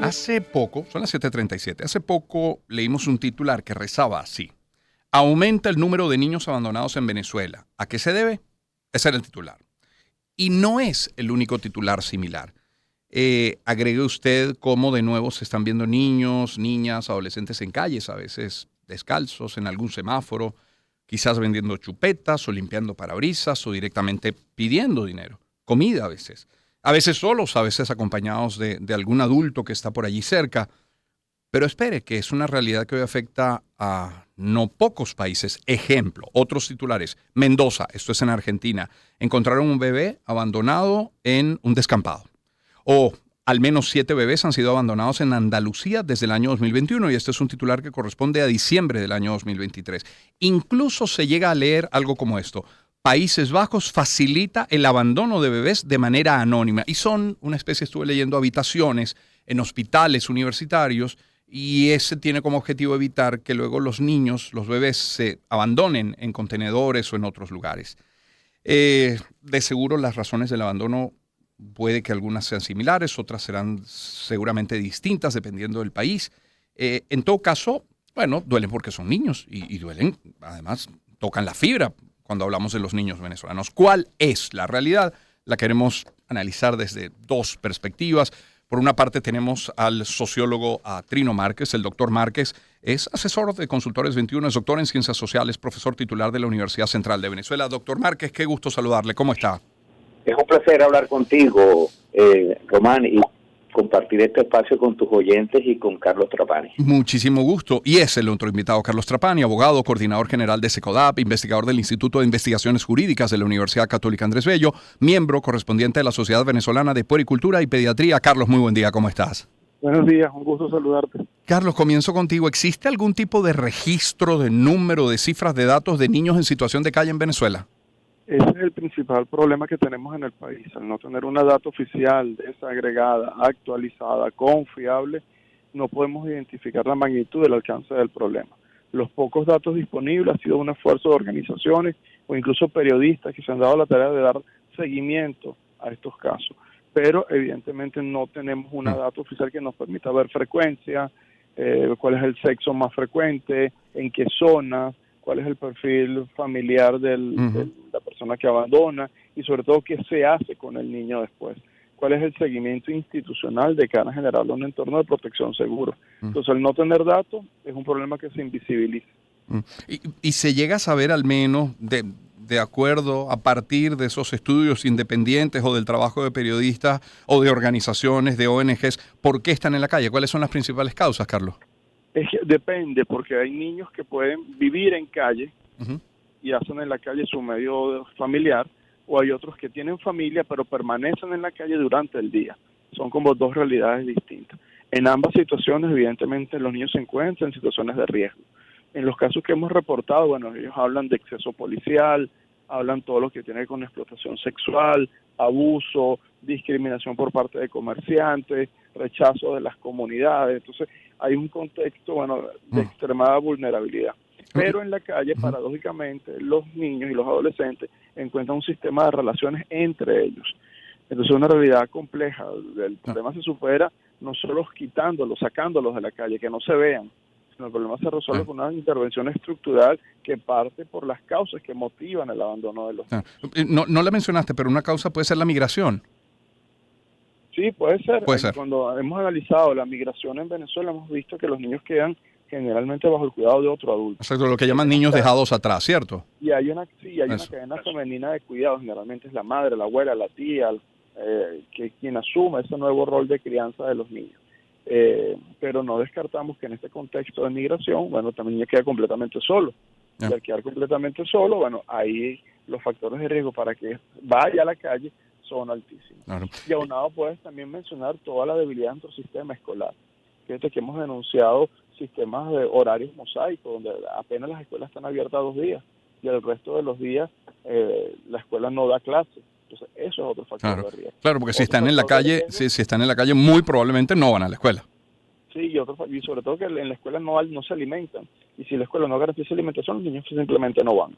Hace poco, son las 7:37, hace poco leímos un titular que rezaba así: aumenta el número de niños abandonados en Venezuela. ¿A qué se debe? Ese era el titular. Y no es el único titular similar. Agregue usted cómo de nuevo se están viendo niños, niñas, adolescentes en calles, a veces descalzos, en algún semáforo, quizás vendiendo chupetas o limpiando parabrisas o directamente pidiendo dinero, comida a veces. A veces solos, a veces acompañados de algún adulto que está por allí cerca. Pero espere, que es una realidad que hoy afecta a no pocos países. Ejemplo, otros titulares. Mendoza, esto es en Argentina, encontraron un bebé abandonado en un descampado. O al menos 7 bebés han sido abandonados en Andalucía desde el año 2021, y este es un titular que corresponde a diciembre del año 2023. Incluso se llega a leer algo como esto: Países Bajos facilita el abandono de bebés de manera anónima. Y son una especie, estuve leyendo, habitaciones en hospitales universitarios, y ese tiene como objetivo evitar que luego los niños, los bebés, se abandonen en contenedores o en otros lugares. De seguro las razones del abandono puede que algunas sean similares, otras serán seguramente distintas dependiendo del país. En todo caso, bueno, duelen porque son niños y duelen, además, tocan la fibra cuando hablamos de los niños venezolanos. ¿Cuál es la realidad? La queremos analizar desde dos perspectivas. Por una parte tenemos al sociólogo Trino Márquez. El doctor Márquez es asesor de Consultores 21, es doctor en Ciencias Sociales, profesor titular de la Universidad Central de Venezuela. Doctor Márquez, qué gusto saludarle. ¿Cómo está? Es un placer hablar contigo, Román, y compartir este espacio con tus oyentes y con Carlos Trapani. Muchísimo gusto. Y es el otro invitado, Carlos Trapani, abogado, coordinador general de SECODAP, investigador del Instituto de Investigaciones Jurídicas de la Universidad Católica Andrés Bello, miembro correspondiente de la Sociedad Venezolana de Puericultura y Pediatría. Carlos, muy buen día, ¿cómo estás? Buenos días, un gusto saludarte. Carlos, comienzo contigo. ¿Existe algún tipo de registro, de número, de cifras, de datos de niños en situación de calle en Venezuela? Ese es el principal problema que tenemos en el país, al no tener una data oficial, desagregada, actualizada, confiable, no podemos identificar la magnitud del alcance del problema. Los pocos datos disponibles ha sido un esfuerzo de organizaciones o incluso periodistas que se han dado la tarea de dar seguimiento a estos casos, pero evidentemente no tenemos una data oficial que nos permita ver frecuencia, cuál es el sexo más frecuente, en qué zonas, cuál es el perfil familiar de la persona que abandona y sobre todo qué se hace con el niño después. Cuál es el seguimiento institucional de cara a generar un entorno de protección seguro. Entonces, al no tener datos, es un problema que se invisibiliza. Y se llega a saber al menos, de acuerdo, a partir de esos estudios independientes o del trabajo de periodistas o de organizaciones, de ONGs, ¿por qué están en la calle? ¿Cuáles son las principales causas, Carlos? Es que depende, porque hay niños que pueden vivir en calle y hacen en la calle su medio familiar, o hay otros que tienen familia pero permanecen en la calle durante el día. Son como dos realidades distintas. En ambas situaciones, evidentemente, los niños se encuentran en situaciones de riesgo. En los casos que hemos reportado, bueno, ellos hablan de exceso policial, hablan todo lo que tiene que ver con explotación sexual, abuso, discriminación por parte de comerciantes, rechazo de las comunidades. Entonces, hay un contexto, bueno, de extremada vulnerabilidad. Pero en la calle, paradójicamente, los niños y los adolescentes encuentran un sistema de relaciones entre ellos. Entonces, es una realidad compleja. El problema se supera no solo quitándolos, sacándolos de la calle, que no se vean, sino el problema se resuelve con una intervención estructural que parte por las causas que motivan el abandono de los niños. No la mencionaste, pero una causa puede ser la migración. Sí, puede ser. Puede ser. Cuando hemos analizado la migración en Venezuela, hemos visto que los niños quedan generalmente bajo el cuidado de otro adulto. Exacto, lo que llaman niños dejados atrás, ¿cierto? Y hay una cadena femenina de cuidado, generalmente es la madre, la abuela, la tía, que quien asume ese nuevo rol de crianza de los niños. Pero no descartamos que en este contexto de migración, bueno, también niño queda completamente solo. Y al quedar completamente solo, bueno, ahí los factores de riesgo para que vaya a la calle son altísimos. Claro. Y aunado puedes también mencionar toda la debilidad en nuestro sistema escolar. Fíjate que hemos denunciado sistemas de horarios mosaicos, donde apenas las escuelas están abiertas 2 días y el resto de los días la escuela no da clases. Entonces, eso es otro factor de riesgo. Claro, porque si están en la calle, si están en la calle, muy probablemente no van a la escuela. Sí, y sobre todo que en la escuela no se alimentan. Y si la escuela no garantiza alimentación, los niños simplemente no van.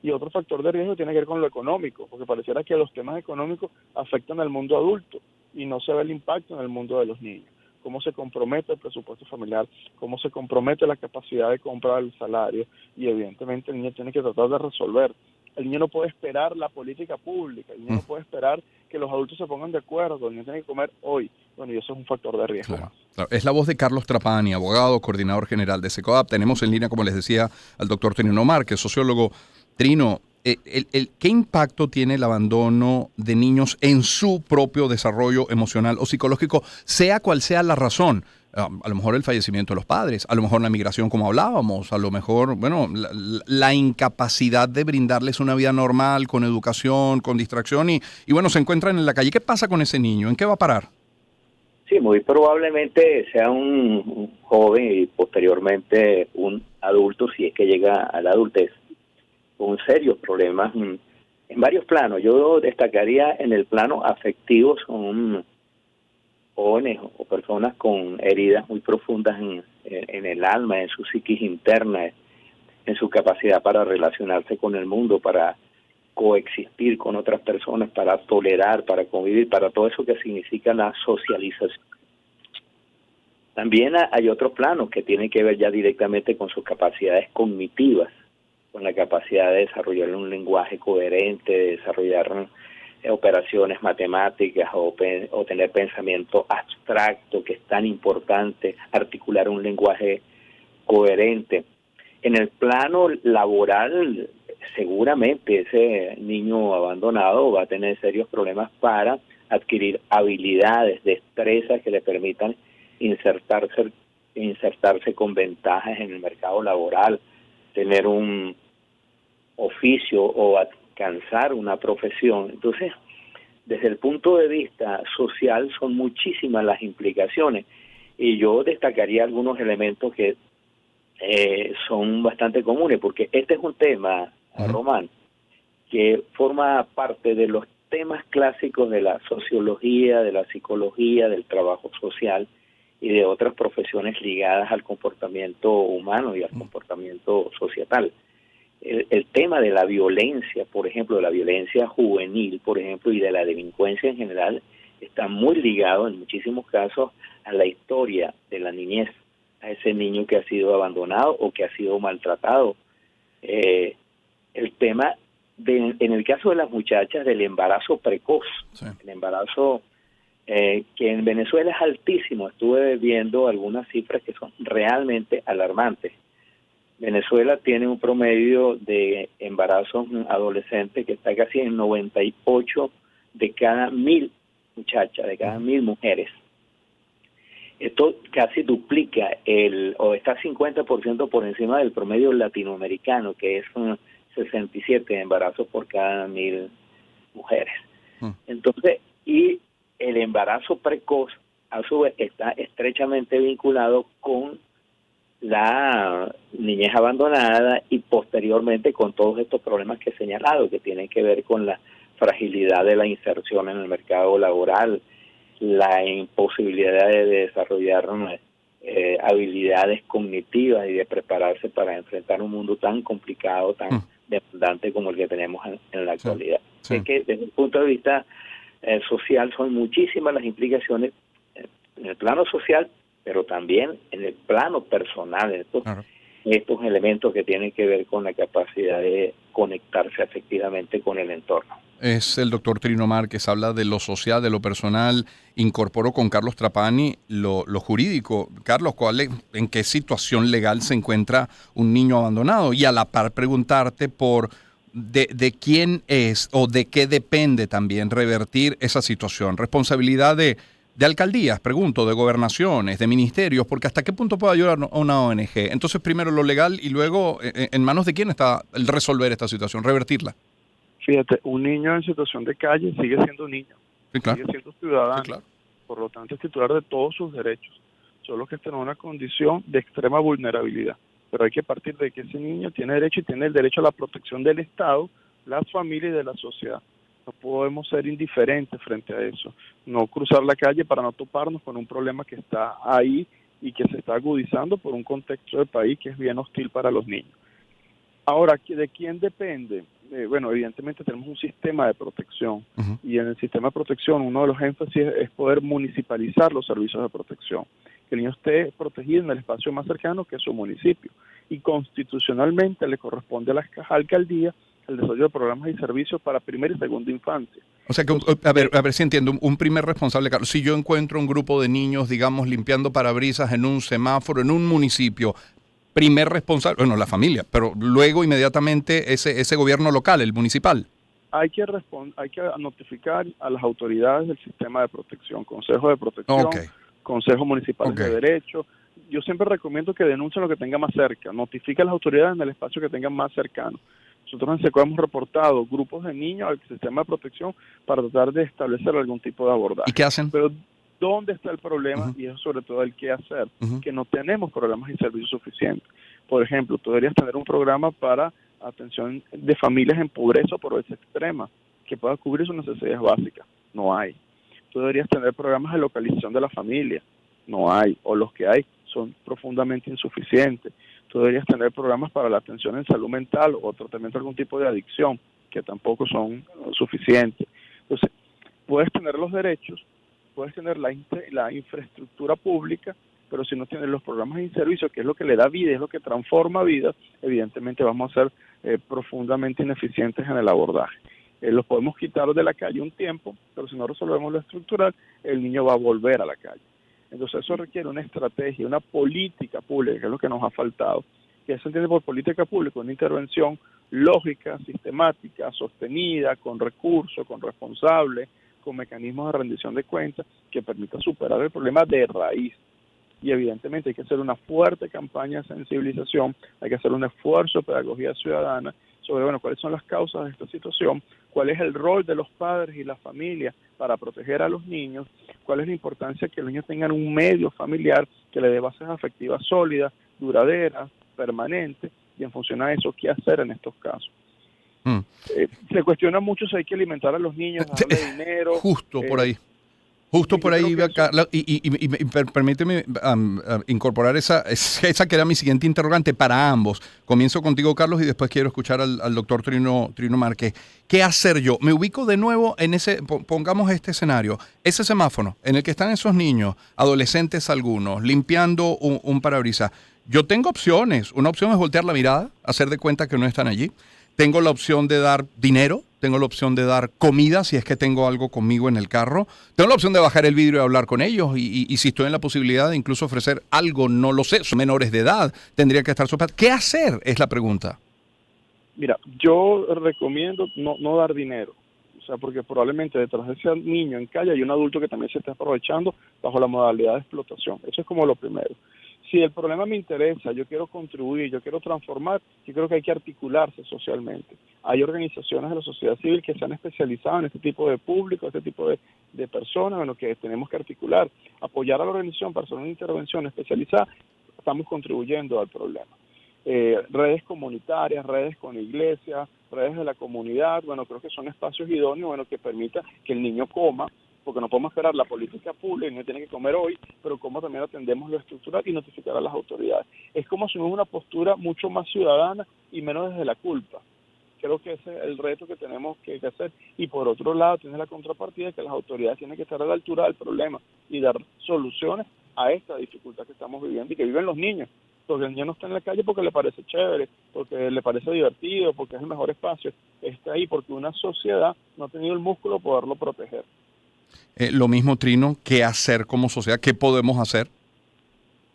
Y otro factor de riesgo tiene que ver con lo económico, porque pareciera que los temas económicos afectan al mundo adulto y no se ve el impacto en el mundo de los niños. cómo se compromete el presupuesto familiar, cómo se compromete la capacidad de compra del salario, y evidentemente el niño tiene que tratar de resolver. El niño no puede esperar la política pública, el niño no puede esperar que los adultos se pongan de acuerdo, el niño tiene que comer hoy. Bueno, y eso es un factor de riesgo más. Claro. Es la voz de Carlos Trapani, abogado, coordinador general de SECODAP. Tenemos en línea, como les decía, al doctor Trino Márquez, sociólogo. Trino, ¿qué impacto tiene el abandono de niños en su propio desarrollo emocional o psicológico, sea cual sea la razón? A lo mejor el fallecimiento de los padres, a lo mejor la migración como hablábamos, a lo mejor, bueno, la incapacidad de brindarles una vida normal, con educación, con distracción y bueno, se encuentran en la calle. ¿Qué pasa con ese niño? ¿En qué va a parar? Sí, muy probablemente sea un joven y posteriormente un adulto, si es que llega a la adultez, con serios problemas en varios planos. Yo destacaría en el plano afectivo, son jóvenes o personas con heridas muy profundas en el alma, en su psiquis interna, en su capacidad para relacionarse con el mundo, para coexistir con otras personas, para tolerar, para convivir, para todo eso que significa la socialización. También hay otros planos que tienen que ver ya directamente con sus capacidades cognitivas, con la capacidad de desarrollar un lenguaje coherente, de desarrollar operaciones matemáticas o tener pensamiento abstracto, que es tan importante, articular un lenguaje coherente. En el plano laboral, seguramente ese niño abandonado va a tener serios problemas para adquirir habilidades, destrezas que le permitan insertarse con ventajas en el mercado laboral, tener un oficio o alcanzar una profesión. Entonces, desde el punto de vista social son muchísimas las implicaciones y yo destacaría algunos elementos que son bastante comunes, porque este es un tema, Román, que forma parte de los temas clásicos de la sociología, de la psicología, del trabajo social y de otras profesiones ligadas al comportamiento humano y al comportamiento societal. El tema de la violencia, por ejemplo, de la violencia juvenil, por ejemplo, y de la delincuencia en general, está muy ligado en muchísimos casos a la historia de la niñez, a ese niño que ha sido abandonado o que ha sido maltratado. El tema, en el caso de las muchachas, del embarazo precoz, sí. El embarazo que en Venezuela es altísimo. Estuve viendo algunas cifras que son realmente alarmantes. Venezuela tiene un promedio de embarazos adolescentes que está casi en 98 de cada 1000 muchachas, de cada 1000 mujeres. Esto casi duplica o está 50% por encima del promedio latinoamericano, que es 67 embarazos por cada 1000 mujeres. Entonces, y el embarazo precoz, a su vez, está estrechamente vinculado con la niñez abandonada y posteriormente con todos estos problemas que he señalado, que tienen que ver con la fragilidad de la inserción en el mercado laboral, la imposibilidad de desarrollar habilidades cognitivas y de prepararse para enfrentar un mundo tan complicado, tan demandante como el que tenemos en la actualidad. Sí. Es que desde el punto de vista social son muchísimas las implicaciones en el plano social, pero también en el plano personal, estos elementos que tienen que ver con la capacidad de conectarse afectivamente con el entorno. Es el doctor Trino Márquez, habla de lo social, de lo personal. Incorporó con Carlos Trapani lo jurídico. Carlos, ¿en qué situación legal se encuentra un niño abandonado? Y a la par preguntarte por de quién es o de qué depende también revertir esa situación. Responsabilidad de alcaldías, pregunto, de gobernaciones, de ministerios, porque ¿hasta qué punto puede ayudar a una ONG? Entonces, primero lo legal y luego, ¿en manos de quién está el resolver esta situación, revertirla? Fíjate, un niño en situación de calle sigue siendo niño, sí, claro. Sigue siendo ciudadano, sí, claro. Por lo tanto es titular de todos sus derechos, solo que está en una condición de extrema vulnerabilidad. Pero hay que partir de que ese niño tiene derecho y tiene el derecho a la protección del Estado, la familia y de la sociedad. No podemos ser indiferentes frente a eso, no cruzar la calle para no toparnos con un problema que está ahí y que se está agudizando por un contexto del país que es bien hostil para los niños. Ahora, ¿de quién depende? evidentemente tenemos un sistema de protección y en el sistema de protección uno de los énfasis es poder municipalizar los servicios de protección, que el niño esté protegido en el espacio más cercano que es su municipio, y constitucionalmente le corresponde a la alcaldía el desarrollo de programas y servicios para primera y segunda infancia. O sea que, a ver si entiendo, un primer responsable, Carlos, si yo encuentro un grupo de niños, digamos, limpiando parabrisas en un semáforo, en un municipio, primer responsable, bueno, la familia, pero luego inmediatamente ese gobierno local, el municipal. Hay que notificar a las autoridades del sistema de protección, Consejo de Protección, Consejo Municipal de Derecho. Yo siempre recomiendo que denuncien lo que tenga más cerca, notifique a las autoridades en el espacio que tengan más cercano. Nosotros en SECO hemos reportado grupos de niños al sistema de protección para tratar de establecer algún tipo de abordaje. ¿Y qué hacen? Pero ¿dónde está el problema? Y eso sobre todo el qué hacer, que no tenemos programas y servicios suficientes. Por ejemplo, tú deberías tener un programa para atención de familias en pobreza o pobreza extrema, que pueda cubrir sus necesidades básicas. No hay. Tú deberías tener programas de localización de la familia. No hay. O los que hay son profundamente insuficientes. Tú deberías tener programas para la atención en salud mental o tratamiento de algún tipo de adicción, que tampoco son suficientes. Entonces, puedes tener los derechos, puedes tener la infraestructura pública, pero si no tienes los programas y servicios, que es lo que le da vida, es lo que transforma vidas, evidentemente vamos a ser profundamente ineficientes en el abordaje. Los podemos quitar de la calle un tiempo, pero si no resolvemos lo estructural, el niño va a volver a la calle. Entonces eso requiere una estrategia, una política pública, que es lo que nos ha faltado, que se entiende por política pública, una intervención lógica, sistemática, sostenida, con recursos, con responsables, con mecanismos de rendición de cuentas, que permita superar el problema de raíz. Y evidentemente hay que hacer una fuerte campaña de sensibilización, hay que hacer un esfuerzo de pedagogía ciudadana sobre, cuáles son las causas de esta situación, cuál es el rol de los padres y las familias para proteger a los niños, cuál es la importancia que los niños tengan un medio familiar que le dé bases afectivas sólidas, duraderas, permanentes, y en función a eso, qué hacer en estos casos. Se cuestiona mucho si hay que alimentar a los niños, darle dinero. Justo por ahí. Justo por ahí, Carla, y permíteme incorporar esa que era mi siguiente interrogante para ambos. Comienzo contigo, Carlos, y después quiero escuchar al doctor Trino Márquez. ¿Qué hacer yo? Me ubico de nuevo en pongamos este escenario, ese semáforo en el que están esos niños, adolescentes algunos, limpiando un parabrisas. Yo tengo opciones. Una opción es voltear la mirada, hacer de cuenta que no están allí. Tengo la opción de dar dinero, tengo la opción de dar comida si es que tengo algo conmigo en el carro, tengo la opción de bajar el vidrio y hablar con ellos y si estoy en la posibilidad de incluso ofrecer algo, no lo sé, son menores de edad, tendría que estar superado. ¿Qué hacer? Es la pregunta. Mira, yo recomiendo no dar dinero, o sea, porque probablemente detrás de ese niño en calle hay un adulto que también se está aprovechando bajo la modalidad de explotación. Eso es como lo primero. Si el problema me interesa, yo quiero contribuir, yo quiero transformar, yo creo que hay que articularse socialmente. Hay organizaciones de la sociedad civil que se han especializado en este tipo de público, este tipo de personas, que tenemos que articular, apoyar a la organización para hacer una intervención especializada. Estamos contribuyendo al problema. Redes comunitarias, redes con iglesias, redes de la comunidad, creo que son espacios idóneos, que permita que el niño coma, porque no podemos esperar la política pública, el niño tiene que comer hoy, pero como también atendemos lo estructural y notificar a las autoridades. Es como asumir una postura mucho más ciudadana y menos desde la culpa. Creo que ese es el reto que tenemos que hacer. Y por otro lado, tiene la contrapartida que las autoridades tienen que estar a la altura del problema y dar soluciones a esta dificultad que estamos viviendo y que viven los niños. Porque el niño no está en la calle porque le parece chévere, porque le parece divertido, porque es el mejor espacio. Está ahí porque una sociedad no ha tenido el músculo de poderlo proteger. Lo mismo, Trino, ¿qué hacer como sociedad? ¿Qué podemos hacer?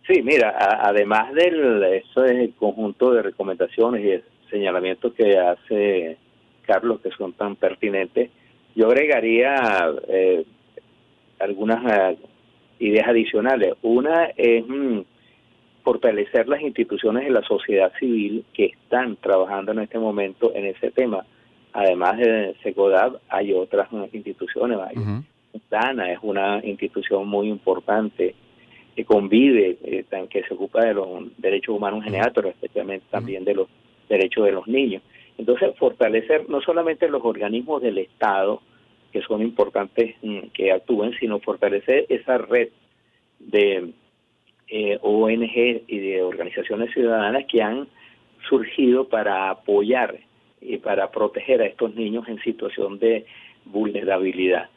Sí, mira, además eso es el conjunto de recomendaciones y señalamientos que hace Carlos, que son tan pertinentes, yo agregaría algunas ideas adicionales. Una es fortalecer las instituciones de la sociedad civil que están trabajando en este momento en ese tema. Además de SECODAV, hay otras instituciones. DANA es una institución muy importante que convive, que se ocupa de los derechos humanos en general, pero especialmente también de los derechos de los niños. Entonces, fortalecer no solamente los organismos del Estado, que son importantes que actúen, sino fortalecer esa red de ONG y de organizaciones ciudadanas que han surgido para apoyar y para proteger a estos niños en situación de vulnerabilidad.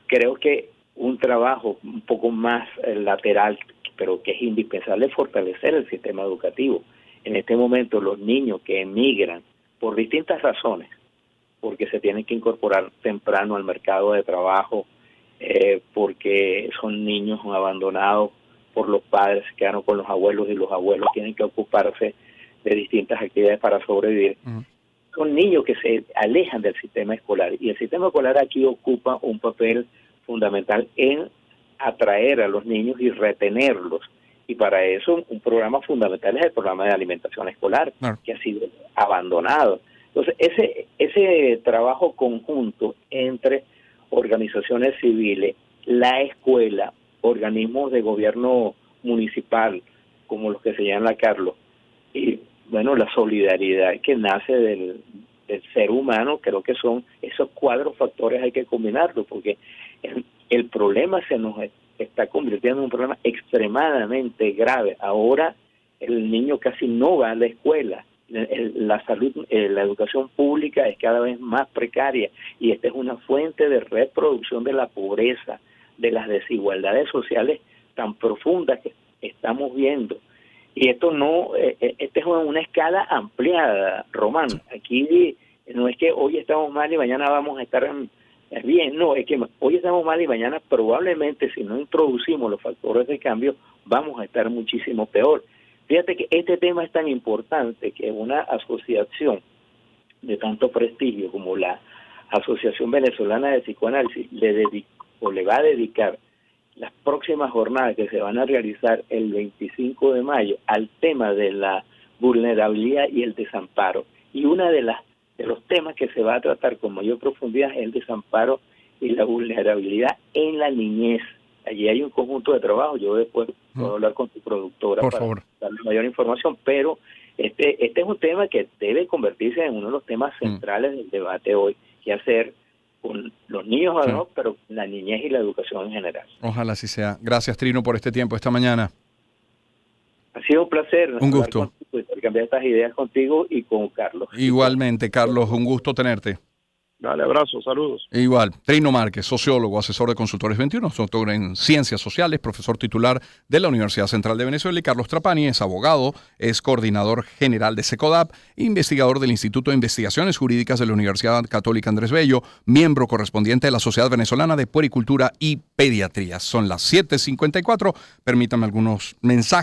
Creo que un trabajo un poco más lateral, pero que es indispensable, es fortalecer el sistema educativo. En este momento los niños que emigran por distintas razones, porque se tienen que incorporar temprano al mercado de trabajo, porque son niños abandonados por los padres, se quedaron con los abuelos y los abuelos tienen que ocuparse de distintas actividades para sobrevivir. Son niños que se alejan del sistema escolar, y el sistema escolar aquí ocupa un papel fundamental en atraer a los niños y retenerlos, y para eso un programa fundamental es el programa de alimentación escolar, que ha sido abandonado. Entonces ese trabajo conjunto entre organizaciones civiles, la escuela, organismos de gobierno municipal como los que se llaman Carlos, y bueno, la solidaridad que nace del ser humano, creo que son esos 4 factores, hay que combinarlos, porque el problema se nos está convirtiendo en un problema extremadamente grave. Ahora el niño casi no va a la escuela, la salud, la educación pública es cada vez más precaria, y esta es una fuente de reproducción de la pobreza, de las desigualdades sociales tan profundas que estamos viendo. Y esto esta es una escala ampliada, Román. Aquí no es que hoy estamos mal y mañana vamos a estar bien, no, es que hoy estamos mal y mañana probablemente, si no introducimos los factores de cambio, vamos a estar muchísimo peor. Fíjate que este tema es tan importante que una asociación de tanto prestigio como la Asociación Venezolana de Psicoanálisis le va a dedicar las próximas jornadas que se van a realizar el 25 de mayo al tema de la vulnerabilidad y el desamparo. Y una de los temas que se va a tratar con mayor profundidad es el desamparo y la vulnerabilidad en la niñez. Allí hay un conjunto de trabajo, yo después puedo hablar con tu productora para darle mayor información, pero este es un tema que debe convertirse en uno de los temas centrales del debate hoy, que hacer con los niños, ¿no? Pero la niñez y la educación en general. Ojalá así sea. Gracias, Trino, por este tiempo esta mañana. Ha sido un placer. Un gusto. Cambiar estas ideas contigo y con Carlos. Igualmente, Carlos, un gusto tenerte. Dale, abrazo, saludos. Igual, Trino Márquez, sociólogo, asesor de Consultores 21, doctor en Ciencias Sociales, profesor titular de la Universidad Central de Venezuela, y Carlos Trapani es abogado, es coordinador general de SECODAP, investigador del Instituto de Investigaciones Jurídicas de la Universidad Católica Andrés Bello, miembro correspondiente de la Sociedad Venezolana de Puericultura y Pediatría. Son las 7:54, permítanme algunos mensajes.